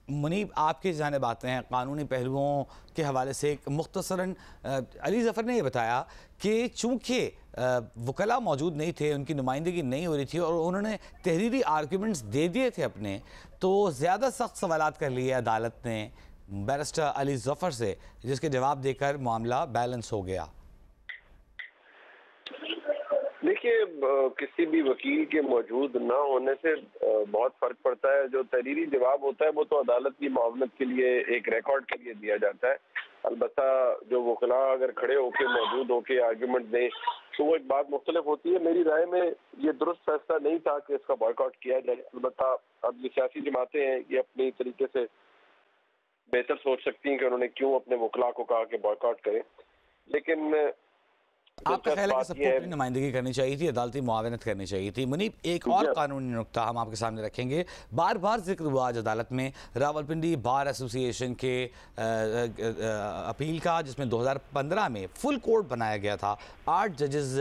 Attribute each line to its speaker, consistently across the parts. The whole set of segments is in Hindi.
Speaker 1: मुनीब, आपकी जानिब आते हैं कानूनी पहलुओं के हवाले से। एक मुख्तसरन अली ज़फ़र ने यह बताया कि चूँकि वकला मौजूद नहीं थे, उनकी नुमाइंदगी नहीं हो रही थी और उन्होंने तहरीरी आर्गूमेंट्स दे दिए थे अपने, तो ज़्यादा सख्त सवालात कर लिए अदालत ने बैरिस्टर अली ज़फ़र से, जिसके जवाब देकर मामला बैलेंस हो गया।
Speaker 2: देखिए, किसी भी वकील के मौजूद ना होने से बहुत फर्क पड़ता है। जो तहरीरी जवाब होता है वो तो अदालत की मामलत के लिए, एक रिकॉर्ड के लिए दिया जाता है। अलबत्ता जो वकला अगर खड़े होके मौजूद होके आर्गूमेंट दें तो वो एक बात मुख्तलिफ होती है। मेरी राय में ये दुरुस्त फैसला नहीं था कि इसका बॉयकॉट किया जाए। अलबत्ता अब ये सियासी जमातें हैं, ये अपनी तरीके से बेहतर सोच सकती हैं कि उन्होंने क्यों अपने वकला को कहा कि बॉयकॉट करें। लेकिन
Speaker 1: आपका ख्याल है कि सबको अपनी नुमाइंदगी करनी चाहिए थी, अदालती मुआवनत करनी चाहिए थी। मुनीब, एक और कानूनी नुक्ता हम आपके सामने रखेंगे। बार बार जिक्र हुआ आज अदालत में रावलपिंडी बार एसोसिएशन के अपील का, जिसमें 2015 में फुल कोर्ट बनाया गया था। 8 जजेस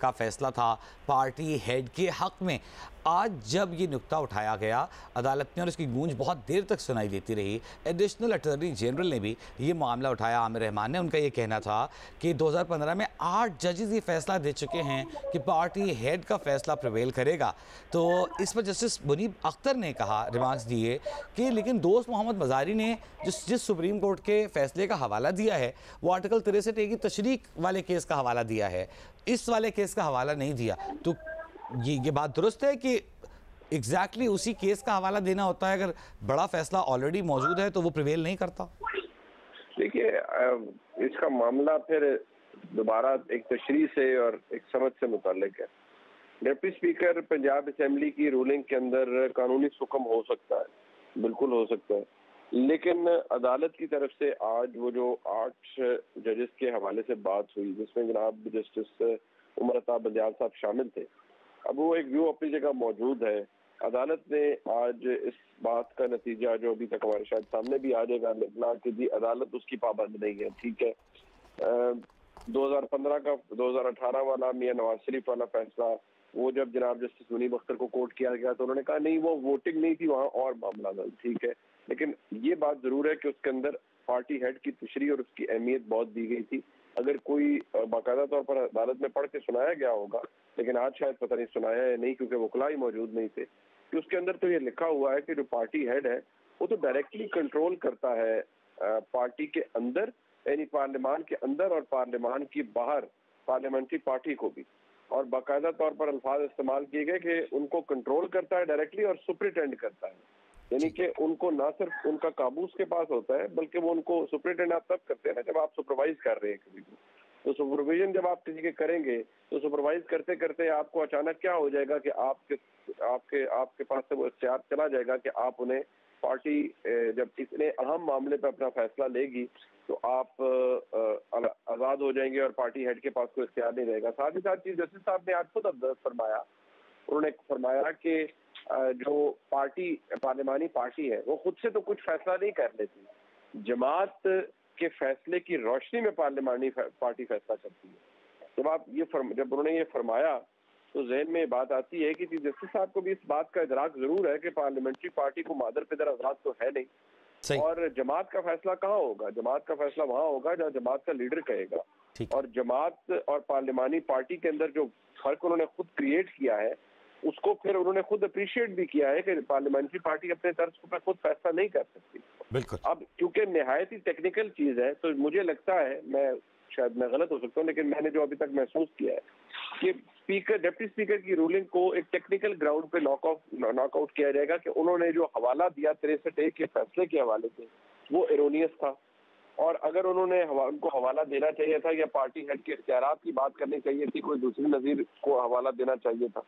Speaker 1: का फैसला था पार्टी हेड के हक में। आज जब ये नुक्ता उठाया गया अदालत ने और इसकी गूंज बहुत देर तक सुनाई देती रही, एडिशनल अटॉर्नी जनरल ने भी ये मामला उठाया, आमिर रहमान ने। उनका ये कहना था कि 2015 में 8 जजेस ये फैसला दे चुके हैं कि पार्टी हेड का फैसला प्रिवेल करेगा। तो इस पर जस्टिस मुनीब अख्तर ने कहा, रिमार्क्स दिए कि लेकिन दोस्त मोहम्मद मज़ारी ने जिस सुप्रीम कोर्ट के फैसले का हवाला दिया है वो आर्टिकल 63A की तशरीक वाले केस का हवाला दिया है, इस वाले केस का हवाला नहीं दिया। तो ये बात दुरुस्त है कि एग्जैक्टली उसी केस का हवाला देना होता है? अगर बड़ा फैसला ऑलरेडी मौजूद है तो वो प्रिवेल नहीं करता।
Speaker 2: देखिए, इसका मामला फिर दोबारा एक तशरीह से और एक समझ से मुताल्लिक है। डिप्टी स्पीकर पंजाब असेंबली की रूलिंग के अंदर कानूनी हुक्म हो सकता है, बिल्कुल हो सकता है, लेकिन अदालत की तरफ से आज वो जो 8 जजेस के हवाले से बात हुई, जिसमें जनाब जस्टिस उमर अता बंदियाल साहब शामिल थे, अब वो एक व्यू अपनी जगह मौजूद है। अदालत ने आज इस बात का नतीजा, जो अभी तक हमारे शायद सामने भी आ जाएगा, निकला कि जी अदालत उसकी पाबंद नहीं है। ठीक है, 2015 का 2018 वाला मियां नवाज शरीफ वाला फैसला, वो जब जनाब जस्टिस मुनीब अख्तर को कोर्ट किया गया तो उन्होंने कहा नहीं, वो वोटिंग नहीं थी वहाँ और मामला था। ठीक है, लेकिन ये बात जरूर है कि उसके अंदर पार्टी हेड की तशरीह और उसकी अहमियत बहुत दी गई थी। अगर कोई बाकायदा तौर पर अदालत में पढ़ के सुनाया गया होगा, लेकिन आज शायद पता नहीं सुनाया है नहीं, क्योंकि वकला ही मौजूद नहीं थे, कि उसके अंदर तो ये लिखा हुआ है कि जो पार्टी हेड है वो तो डायरेक्टली कंट्रोल करता है पार्टी के अंदर, यानी पार्लियामान के अंदर और पार्लियामान की बाहर पार्लियामेंट्री पार्टी को भी, और बाकायदा तौर पर अल्फाज इस्तेमाल किए गए कि उनको कंट्रोल करता है डायरेक्टली और सुपरिटेंड करता है। यानी कि उनको ना सिर्फ उनका काबू उसके पास होता है, बल्कि वो उनको सुपरिटेंड आप तब करते हैं ना जब आप सुपरवाइज कर रहे हैं किसी को। तो सुपरविजन जब आप किसी के करेंगे तो सुपरवाइज करते करते आपको अचानक क्या हो जाएगा कि आपके पास से वो इख्तियार चला जाएगा कि आप उन्हें पार्टी जब इतने अहम मामले पर अपना फैसला लेगी तो आप आज़ाद हो जाएंगे और पार्टी हेड के पास कोई इख्तियार नहीं रहेगा। साथ ही साथ चीफ जस्टिस साहब ने आज खुद फरमाया, उन्होंने फरमाया कि जो पार्लियामानी पार्टी है वो खुद से तो कुछ फैसला नहीं कर लेती, जमात के फैसले की रोशनी में पार्लियामानी पार्टी फैसला करती है। जब उन्होंने ये फरमाया तो जहन में बात आती है कि जस्टिस साहब को भी इस बात का इदराक जरूर है कि पार्लियामेंट्री पार्टी को मादर पिदर आजाद तो है नहीं, और जमात का फैसला कहाँ होगा? जमात का फैसला वहाँ होगा जहाँ जमात का लीडर कहेगा। और जमात और पार्लियामानी पार्टी के अंदर जो फर्क उन्होंने खुद क्रिएट किया है उसको फिर उन्होंने खुद अप्रिशिएट भी किया है कि पार्लियामेंट्री पार्टी अपने तर्ज पर खुद फैसला नहीं कर सकती।
Speaker 1: बिल्कुल।
Speaker 2: अब क्योंकि निहायत ही टेक्निकल चीज है तो मुझे लगता है, शायद मैं गलत हो सकता हूँ, लेकिन मैंने जो अभी तक महसूस किया है कि डिप्टी स्पीकर की रूलिंग को एक टेक्निकल ग्राउंड पे नॉकआउट किया जाएगा कि उन्होंने जो हवाला दिया 63A के फैसले के हवाले से वो एरोनियस था, और अगर उनको हवाला देना चाहिए था या पार्टी हेड के इख्तियारात की बात करनी चाहिए थी, कोई दूसरी नजीर को हवाला देना चाहिए था।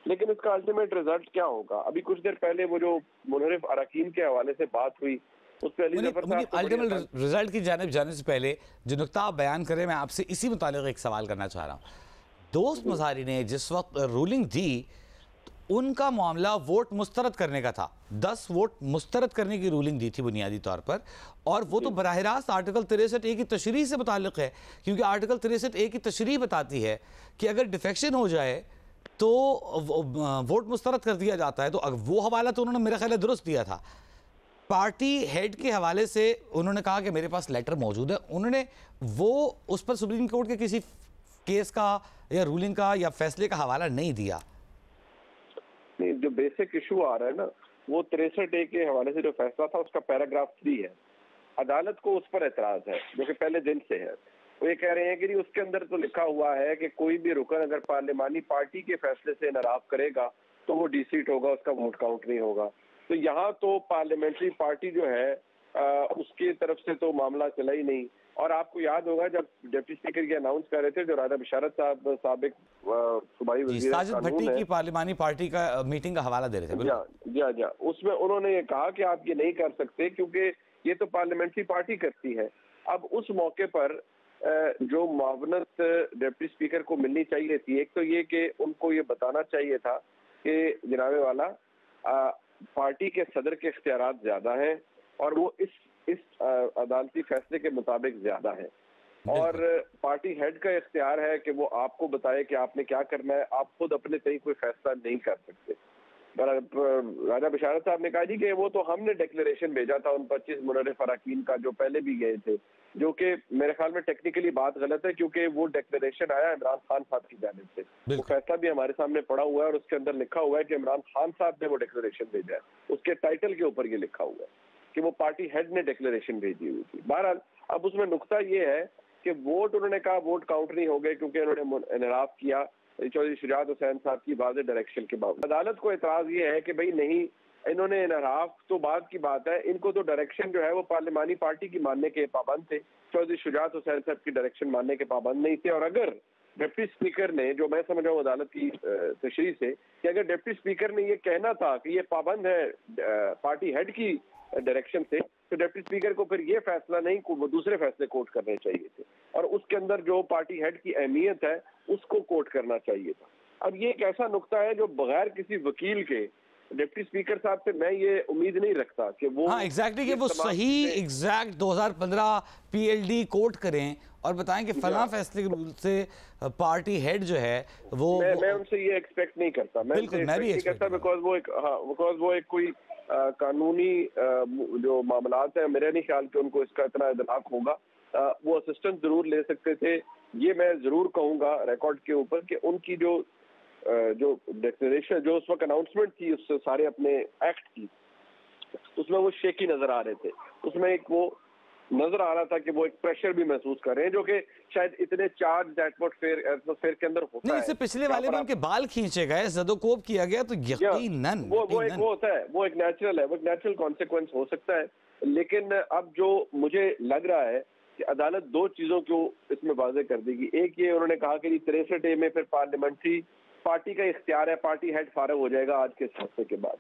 Speaker 2: लेकिन इसका अल्टीमेट रिजल्ट क्या होगा? अभी कुछ देर पहले वो जो मुनहरिफ अरकान के हवाले से बात हुई, उस पर
Speaker 1: अल्टीमेट रिजल्ट की जानिब जाने से पहले जो नुक्ता आप बयान करें, मैं आपसे इसी मुतालिक एक सवाल करना चाह रहा हूँ। दोस्त मज़ारी ने जिस वक्त रूलिंग दी उनका मामला वोट मुस्तरद करने का था, 10 वोट मुस्तरद करने की रूलिंग दी थी बुनियादी तौर पर, और वो तो बराह रास्त आर्टिकल 63A की तशरीह से मुताल्लिक है, क्योंकि आर्टिकल 63A की तशरीह बताती है कि अगर डिफेक्शन हो जाए तो वोट मुस्तरद कर दिया जाता है। तो वो हवाला तो उन्होंने मेरा ख्याल है दुरुस्त दिया था, पार्टी हेड के हवाले से उन्होंने कहा कि मेरे पास लेटर मौजूद है, उन्होंने वो उस पर सुप्रीम कोर्ट के किसी केस का या रूलिंग का या फैसले का हवाला नहीं दिया।
Speaker 2: नहीं, जो बेसिक इशू आ रहा है ना, वो 63A के हवाले से जो फैसला था उसका पैराग्राफ 3 है। अदालत को उस पर एतराज है जो कि पहले दिन से है। वो ये कह रहे हैं कि नहीं, उसके अंदर तो लिखा हुआ है कि कोई भी रुकन अगर पार्लिमानी पार्टी के फैसले से नाराज करेगा तो वो डिसीट होगा, उसका वोट काउंट नहीं होगा। तो यहाँ तो पार्लियामेंट्री पार्टी जो है उसकी तरफ से तो मामला चला ही नहीं। और आपको याद होगा जब डिप्टी स्पीकर ये अनाउंस कर रहे थे, जो राजा बिशारत साहब साबिक सूबाई वज़ीर
Speaker 1: साजिद भट्टी की पार्लिमानी पार्टी का मीटिंग का हवाला दे रहे थे।
Speaker 2: जी, उसमें उन्होंने ये कहा कि आप ये नहीं कर सकते क्योंकि ये तो पार्लियामेंट्री पार्टी करती है। अब उस मौके पर जो मुआवनत डिप्टी स्पीकर को मिलनी चाहिए थी, एक तो ये कि उनको ये बताना चाहिए था कि जनाबे वाला पार्टी के सदर के इख्तियारात ज्यादा हैं और वो इस अदालती फैसले के मुताबिक ज्यादा है, और पार्टी हेड का इख्तियार है कि वो आपको बताए कि आपने क्या करना है। आप खुद अपने तय कोई फैसला नहीं कर सकते। राजा बिशारत साहब ने कहा जी कि वो तो हमने डिक्लेरेशन भेजा था उन 25 मुनर्रिफ अरकान का जो पहले भी गए थे, जो कि मेरे ख्याल में टेक्निकली बात गलत है क्योंकि वो डिक्लेरेशन आया इमरान खान साहब की जानिब से। वो फैसला भी हमारे सामने पड़ा हुआ है और उसके अंदर लिखा हुआ है कि इमरान खान साहब ने वो डिक्लेरेशन भेजा है। उसके टाइटल के ऊपर ये लिखा हुआ है कि वो पार्टी हेड ने डिक्लेरेशन भेजी हुई थी। बहरहाल अब उसमें नुक्ता ये है कि वोट, उन्होंने कहा वोट काउंट नहीं हो गए क्योंकि उन्होंने इनराफ किया चौधरी शुजात हुसैन साहब की वाज़ेह डायरेक्शन के बाद। अदालत को एतराज ये है कि भाई नहीं, इन्होंने इनराफ तो बाद की बात है, इनको तो डायरेक्शन जो है वो पार्लिमानी पार्टी की मानने के पाबंद थे। चौधरी शुजात हुसैन साहब की डायरेक्शन मानने के पाबंद नहीं थे। और अगर डिप्टी स्पीकर ने, जो मैं समझ रहा हूँ अदालत की तशरीह से, कि अगर डिप्टी स्पीकर ने ये कहना था कि ये पाबंद है पार्टी हेड की डायरेक्शन से, तो डिप्टी स्पीकर को फिर ये फैसला नहीं, वो दूसरे फैसले कोर्ट करने चाहिए थे और उसके अंदर जो पार्टी हेड की अहमियत है उसको कोर्ट करना चाहिए था। अब ये एक ऐसा नुक्ता है जो बगैर किसी वकील के डिप्टी स्पीकर साहब से मैं ये उम्मीद नहीं रखता कि वो
Speaker 1: एग्जैक्टली कि वो सही एग्जैक्ट 2015 पीएलडी कोर्ट करें और बताएं कि फलां फैसले के रूल से पार्टी हेड जो है वो
Speaker 2: मैं उनसे ये एक्सपेक्ट नहीं करता। मैं भी नहीं करता बिकॉज वो एक कोई कानूनी जो मामलात है, मेरे नहीं ख्याल कि उनको इसका इतना इदराक होगा। वो असिस्टेंट जरूर ले सकते थे। ये मैं जरूर कहूंगा रिकॉर्ड के ऊपर कि उनकी जो डिक्लेरेशन, जो उस वक्त अनाउंसमेंट थी उस सारे अपने एक्ट की, उसमें वो शेकी नजर आ रहे थे। उसमें एक वो नजर आ रहा था कि वो एक प्रेशर भी महसूस कर रहे हैं जो कि शायद इतने चार्ज एटमॉस्फेयर के अंदर होता है।
Speaker 1: इससे पिछले वाले में उनके बाल खींचे गए, ज़दोकोब किया गया, तो यकीनन
Speaker 2: वो एक वो होता है, वो एक नेचुरल है, वो एक नेचुरल कॉन्सिक्वेंस हो सकता है। लेकिन अब जो मुझे लग रहा है कि अदालत दो चीजों को इसमें वाज़ेह कर देगी। एक ये उन्होंने कहा कि 63A में फिर पार्लियामेंट्री पार्टी का इख्तियार है, पार्टी हेड फारग हो जाएगा आज के फैसले के बाद।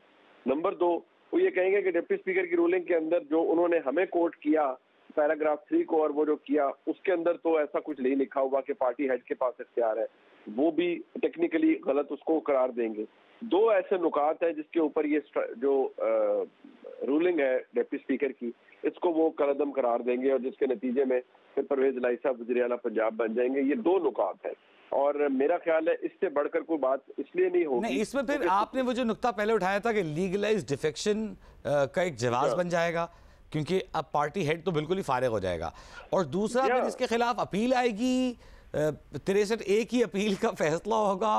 Speaker 2: नंबर 2, वो ये कहेंगे कि डिप्टी स्पीकर की रूलिंग के अंदर जो उन्होंने हमें कोर्ट किया पैराग्राफ 3 को, और वो जो किया उसके अंदर तो ऐसा कुछ नहीं लिखा हुआ कि पार्टी हेड के पास इख्तियार है, वो भी टेक्निकली गलत उसको करार देंगे। दो ऐसे नुकात हैं जिसके ऊपर ये जो रूलिंग है डिप्टी स्पीकर की, इसको वो कलअदम करार देंगे और जिसके नतीजे में फिर परवेज इलाही साहब वज़ीर आला पंजाब बन जाएंगे। ये दो नुकात हैं और मेरा ख्याल है इससे बढ़कर कोई बात इसलिए नहीं होगी।
Speaker 1: नहीं, इसमें फिर आपने वो जो नुक्ता पहले उठाया था कि लीगलाइज्ड डिफेक्शन का एक जवाब बन जाएगा क्योंकि अब पार्टी हेड तो बिल्कुल ही फारिग हो जाएगा, और दूसरा फिर इसके खिलाफ अपील आएगी, 63A की अपील का फैसला होगा,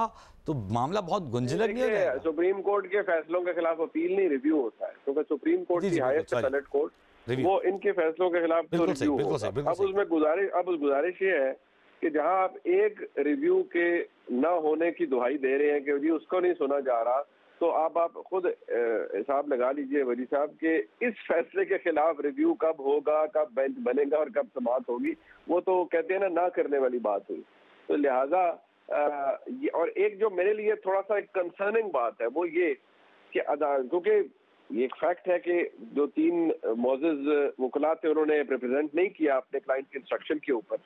Speaker 1: तो मामला बहुत गुंजलक नहीं हो जाएगा।
Speaker 2: सुप्रीम कोर्ट के फैसलों के खिलाफ अपील नहीं, रिव्यू होता है, क्योंकि सुप्रीम कोर्ट की हाईएस्ट अपीलेट कोर्ट वो इनके फैसलों के खिलाफ तो रिव्यू होता है। अब उसमें गुजारिश ये है कि जहां आप एक रिव्यू के न होने की दुहाई दे रहे हैं कि जी उसको नहीं सुना जा रहा, तो आप खुद हिसाब लगा लीजिए वजी साहब कि इस फैसले के खिलाफ रिव्यू कब होगा, कब बेंच बनेगा और कब समाअत होगी, वो तो कहते हैं ना करने वाली बात हुई। तो लिहाजा और एक जो मेरे लिए थोड़ा सा एक कंसर्निंग बात है वो ये कि क्योंकि ये एक फैक्ट है कि जो 3 मोअज़्ज़िज़ वकला थे उन्होंने रिप्रेजेंट नहीं किया अपने क्लाइंट के इंस्ट्रक्शन के ऊपर,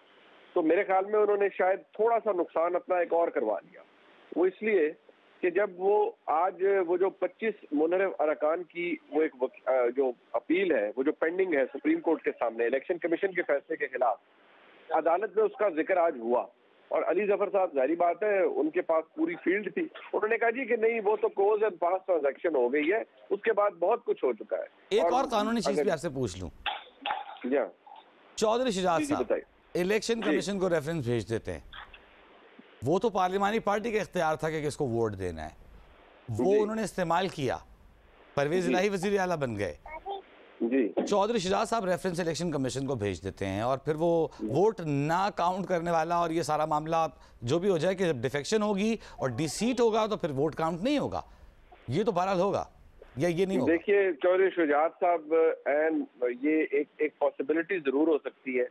Speaker 2: तो मेरे ख्याल में उन्होंने शायद थोड़ा सा नुकसान अपना एक और करवा लिया। वो इसलिए कि जब वो आज वो जो 25 मुनर्रिफ अरकान की वो एक जो अपील है, वो जो पेंडिंग है सुप्रीम कोर्ट के सामने इलेक्शन कमीशन के फैसले के खिलाफ, अदालत में उसका जिक्र आज हुआ और अली जफर साहब जाहिर बात है उनके पास पूरी फील्ड थी, उन्होंने कहा जी कि नहीं वो तो क्लोज एंड पास ट्रांजैक्शन हो गई है, उसके बाद बहुत कुछ हो चुका है।
Speaker 1: एक और कानूनी चीज भी आपसे पूछ लूं, चौधरी शुजात साहब इलेक्शन कमीशन को रेफरेंस भेज देते हैं, वो तो पार्लिमानी पार्टी का इख्तियार था कि किसको वोट देना है, वो उन्होंने इस्तेमाल किया, परवेज इलाही वजीर आला बन गए
Speaker 2: जी।
Speaker 1: चौधरी शुजात साहब रेफरेंस इलेक्शन कमीशन को भेज देते हैं और फिर वो वोट ना काउंट करने वाला और ये सारा मामला जो भी हो जाए कि जब डिफेक्शन होगी और डिसीट होगा तो फिर वोट काउंट नहीं होगा, ये तो बहरहाल होगा या ये नहीं होगा?
Speaker 2: देखिए चौधरी शुजात साहब एंड ये एक पॉसिबिलिटी जरूर हो सकती है,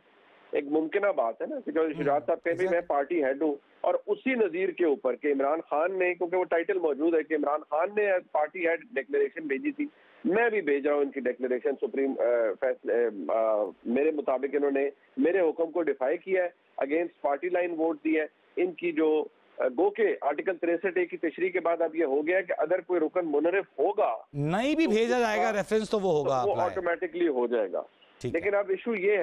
Speaker 2: एक मुमकिन बात है ना कि चौधरी शुजात साहब कहें मैं पार्टी हेड हूँ और उसी नज़ीर के ऊपर कि इमरान खान ने, क्योंकि वो टाइटल मौजूद है कि इमरान खान ने पार्टी हेड डिक्लेरेशन भेजी थी, मैं भी भेज रहा हूँ इनकी डिक्लेरेशन, सुप्रीम फैसले मेरे मुताबिक इन्होंने मेरे हुक्म को डिफाई किया है, अगेंस्ट पार्टी लाइन वोट दी है। इनकी जो गो के आर्टिकल 63A की तशरीह के बाद अब ये हो गया कि अगर कोई रुकन मुनरिफ होगा
Speaker 1: नहीं भी भेजा जाएगा रेफरेंस तो वो होगा,
Speaker 2: वो ऑटोमेटिकली हो जाएगा। लेकिन अब इशू ये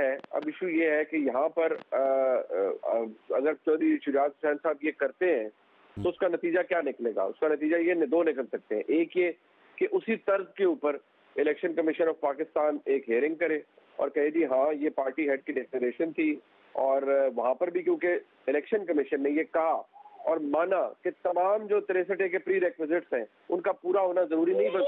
Speaker 2: है कि यहाँ पर अगर चौधरी शुजात हुसैन साहब ये करते हैं तो उसका नतीजा क्या निकलेगा? उसका नतीजा ये दो निकल सकते हैं, एक ये कि उसी तर्ज के ऊपर इलेक्शन कमीशन ऑफ पाकिस्तान एक हियरिंग करे और कहे जी हाँ ये पार्टी हेड की डिक्लेरेशन थी, और वहां पर भी क्योंकि इलेक्शन कमीशन ने ये कहा और माना कि तमाम जो 63A के प्री रिक्विजिट्स हैं उनका पूरा होना जरूरी नहीं, बस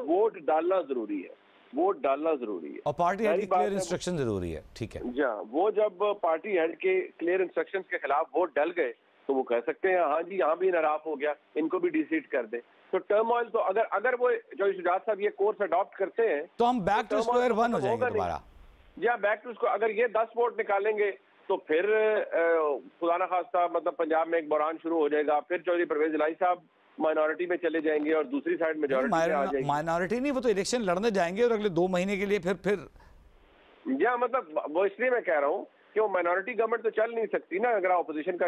Speaker 2: वोट डालना जरूरी है, वोट डालना जरूरी है
Speaker 1: और पार्टी हेड की क्लियर इंस्ट्रक्शन जरूरी है। ठीक है
Speaker 2: जी, वो जब पार्टी हेड के क्लियर इंस्ट्रक्शंस के खिलाफ वोट डल गए तो वो कह सकते हैं हाँ जी यहाँ भी नाराफ हो गया, इनको भी डिसीट कर दे। तो टर्म ऑयल तो अगर वो जो शुजात साहब ये कोर्स अडॉप्ट करते हैं
Speaker 1: तो हम बैक टू स्क्वायर वन हो जाएंगे दोबारा।
Speaker 2: या बैक टू स्क्वायर, अगर ये 10 वोट निकालेंगे तो फिर खुदा ना खास्ता मतलब पंजाब में एक बहरान शुरू हो जाएगा, फिर चौधरी परवेज इलाही साहब माइनॉरिटी में चले जाएंगे और दूसरी साइड मेजॉरिटी में आ जाएगी।
Speaker 1: माइनॉरिटी नहीं, वो तो इलेक्शन लड़ने जाएंगे और अगले 2 महीने के लिए फिर
Speaker 2: या मतलब वो इसलिए मैं कह रहा हूँ कि वो माइनॉरिटी गवर्नमेंट तो चल नहीं सकती ना अगर अपोजिशन का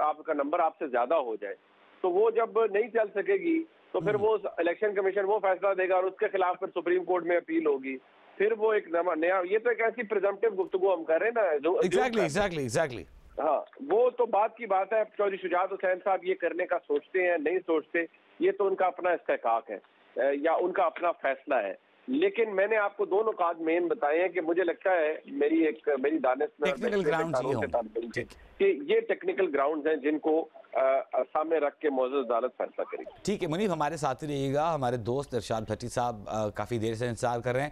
Speaker 2: आपका नंबर आपसे ज्यादा हो जाए, तो वो जब नहीं चल सकेगी तो फिर वो इलेक्शन कमीशन वो फैसला देगा और उसके खिलाफ फिर सुप्रीम कोर्ट में अपील होगी, फिर वो एक नया, ये तो एक ऐसी प्रिजम्पटिव गुफ्तगू हम कर रहे हैं ना जो
Speaker 1: एग्जैक्टली
Speaker 2: हाँ, वो तो बात की बात है। चौधरी शुजात हुसैन साहब ये करने का सोचते हैं नहीं सोचते, ये तो उनका अपना इस्तेकाक है या उनका अपना फैसला है। लेकिन मैंने आपको 2 नुकात मेन बताए हैं कि मुझे लगता है मेरी दानिश में कि ये टेक्निकल ग्राउंड्स हैं जिनको सामने रख के मौजूद अदालत फैसला करेगी।
Speaker 1: ठीक है मुनीफ, हमारे साथ ही रहिएगा। हमारे दोस्त इरशाद भट्टी साहब काफ़ी देर से इंतजार कर रहे हैं।